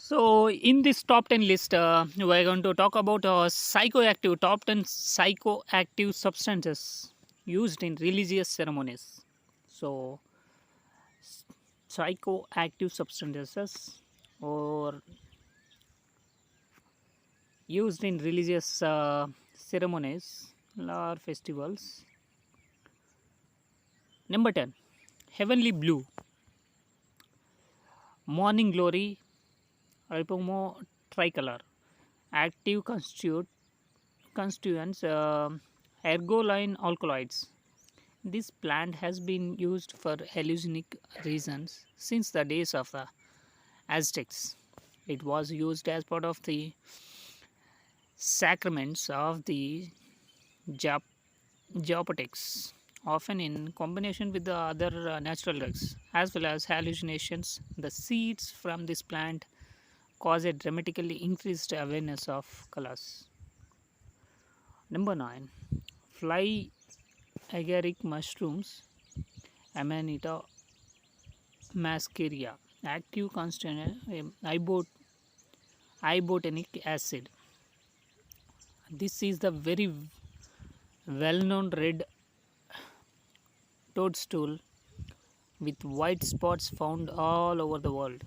So, in this top 10 list, we're going to talk about psychoactive top 10 psychoactive substances used in religious ceremonies. So, psychoactive substances or used in religious ceremonies or festivals. Number 10, heavenly blue, morning glory, Ripomo tricolor, active constituents, ergoline alkaloids. This plant has been used for hallucinogenic reasons since the days of the Aztecs. It was used as part of the sacraments of the Jap- Geopatics, often in combination with the other natural drugs, as well as hallucinations. The seeds from this plant cause a dramatically increased awareness of colors. Number 9. Fly agaric mushrooms, Amanita mascaria, active constant ibotenic acid. This is the very well known red toadstool with white spots found all over the world.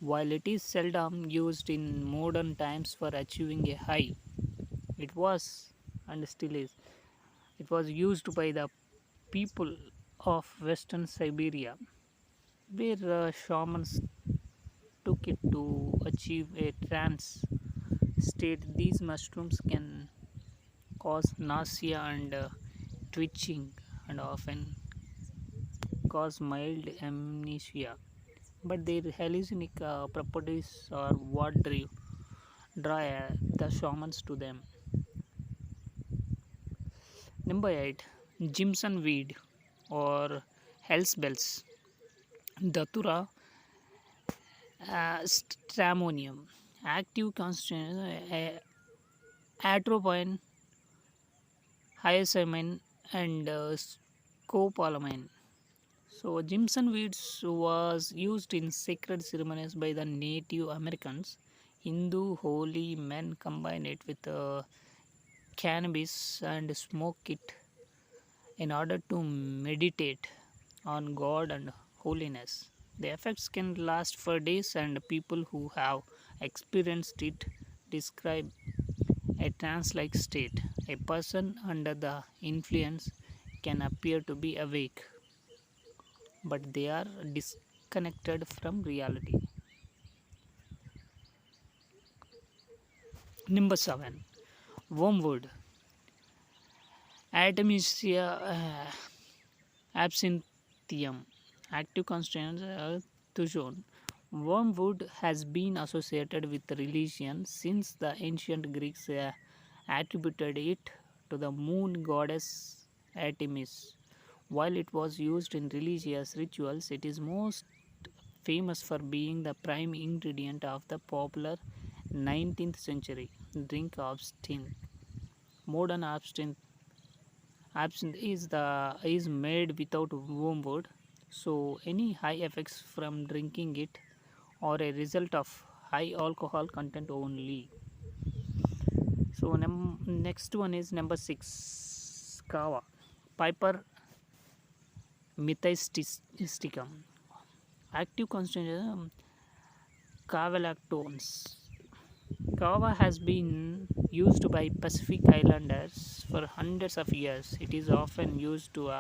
While it is seldom used in modern times for achieving a high, it was and still is. It was used by the people of Western Siberia, where shamans took it to achieve a trance state. These mushrooms can cause nausea and twitching and often cause mild amnesia, but their hallucinogenic properties are what draw the shamans to them. Number 8, Jimson weed or hell's bells, Datura stramonium, active constituent, atropine, hyoscyamin, and scopolamine. So, Jimson weeds was used in sacred ceremonies by the Native Americans. Hindu holy men combine it with cannabis and smoke it in order to meditate on God and holiness. The effects can last for days, and people who have experienced it describe a trance like state. A person under the influence can appear to be awake, but they are disconnected from reality. Number 7, Wormwood, Artemisia absinthium, active constituents thujone. Wormwood has been associated with religion since the ancient Greeks attributed it to the moon goddess Artemis. While it was used in religious rituals, it is most famous for being the prime ingredient of the popular 19th century drink absinthe. Modern absinthe is made without wormwood, so any high effects from drinking it are a result of high alcohol content only. So next one is number 6, kava, piper methysticum, active constituent cavalactones. Kava has been used by Pacific Islanders for hundreds of years. It is often used to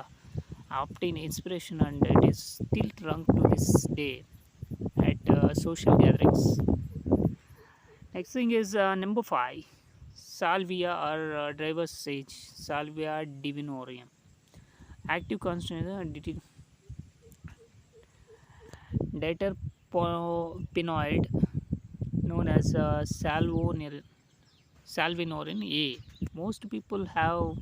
obtain inspiration, and it is still drunk to this day at social gatherings. Next thing is number 5, Salvia or driver's sage, Salvia divinorum. Active constituent diterpenoid known as salvinorin A. Most people have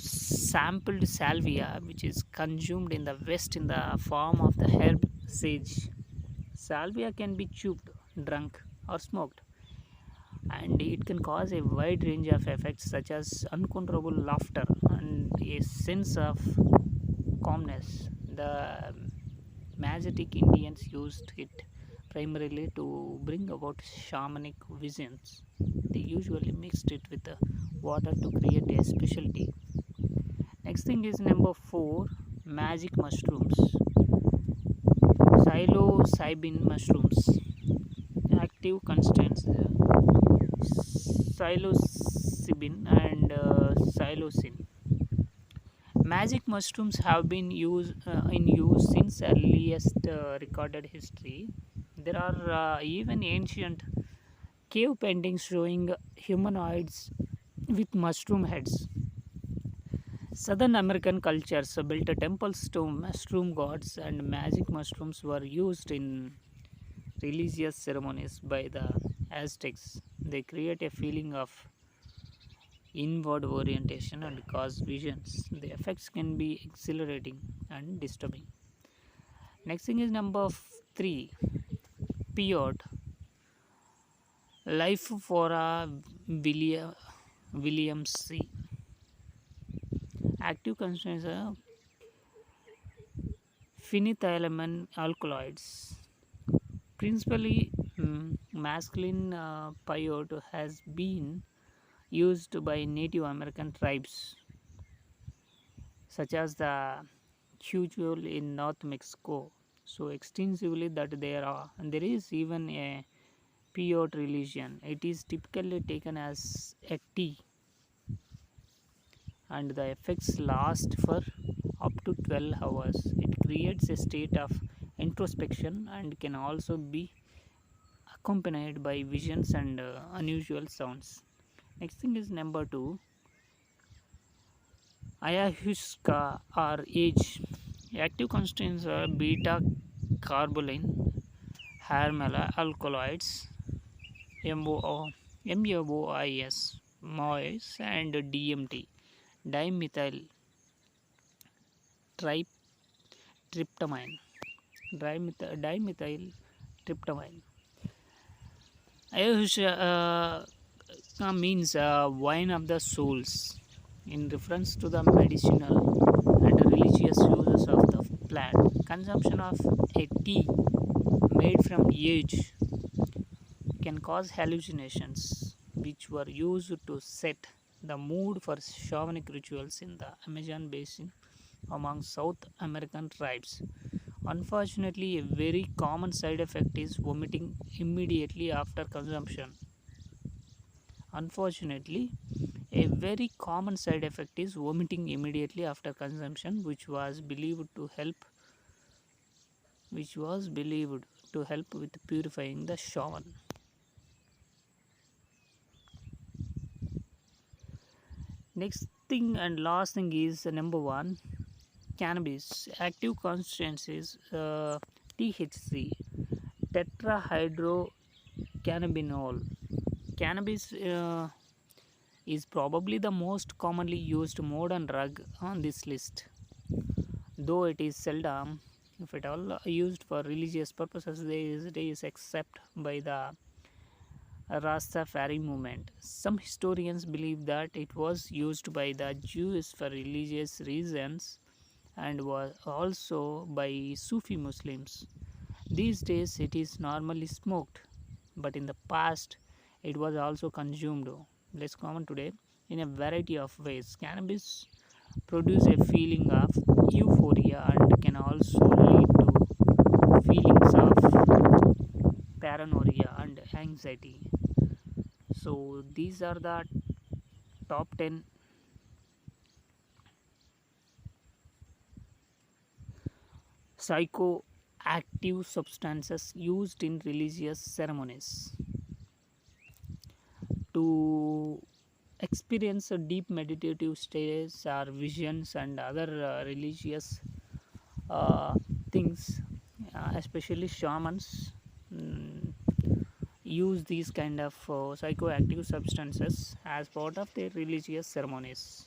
sampled salvia, which is consumed in the West in the form of the herb sage. Salvia can be chewed, drunk, or smoked, and it can cause a wide range of effects such as uncontrollable laughter and a sense of calmness. The Magnetic Indians used it primarily to bring about shamanic visions. They usually mixed it with water to create a specialty. Next thing is number 4, magic mushrooms. Psilocybin mushrooms. Active constants psilocybin and psilocin. Magic mushrooms have been in use since earliest recorded history. There are even ancient cave paintings showing humanoids with mushroom heads. Southern American cultures built temples to mushroom gods, and magic mushrooms were used in religious ceremonies by the Aztecs. They create a feeling of inward orientation and cause visions. The effects can be exhilarating and disturbing. Next thing is number 3, peyote. Life for a Williams C. Active constituents are phenethylamine alkaloids. Principally, masculine peyote has been used by Native American tribes such as the Quechua in North Mexico so extensively that there is even a peyote religion. It is typically taken as a tea, and the effects last for up to 12 hours. It creates a state of introspection and can also be accompanied by visions and unusual sounds. Next thing is number 2, ayahuasca or age. Active constituents are beta carbolin, harmala alkaloids, MOIS, MOIS, and DMT, dimethyl tryptamine, dimethyl tryptamine. Ayahuasca means wine of the souls, in reference to the medicinal and religious uses of the plant. Consumption of a tea made from age can cause hallucinations, which were used to set the mood for shamanic rituals in the Amazon basin among South American tribes. Unfortunately, a very common side effect is vomiting immediately after consumption. Unfortunately, a very common side effect is vomiting immediately after consumption, which was believed to help with purifying the shaman. Next thing and last thing is number 1, cannabis. Active constituents is THC, tetrahydrocannabinol. Cannabis is probably the most commonly used modern drug on this list, though it is seldom, if at all, used for religious purposes these days except by the Rastafari movement. Some historians believe that it was used by the Jews for religious reasons and was also by Sufi Muslims. These days it is normally smoked, but in the past it was also consumed, less common today, in a variety of ways. Cannabis produces a feeling of euphoria and can also lead to feelings of paranoia and anxiety. So these are the top 10 psychoactive substances used in religious ceremonies. To experience a deep meditative states or visions and other religious uh, things, especially shamans use these kind of psychoactive substances as part of their religious ceremonies.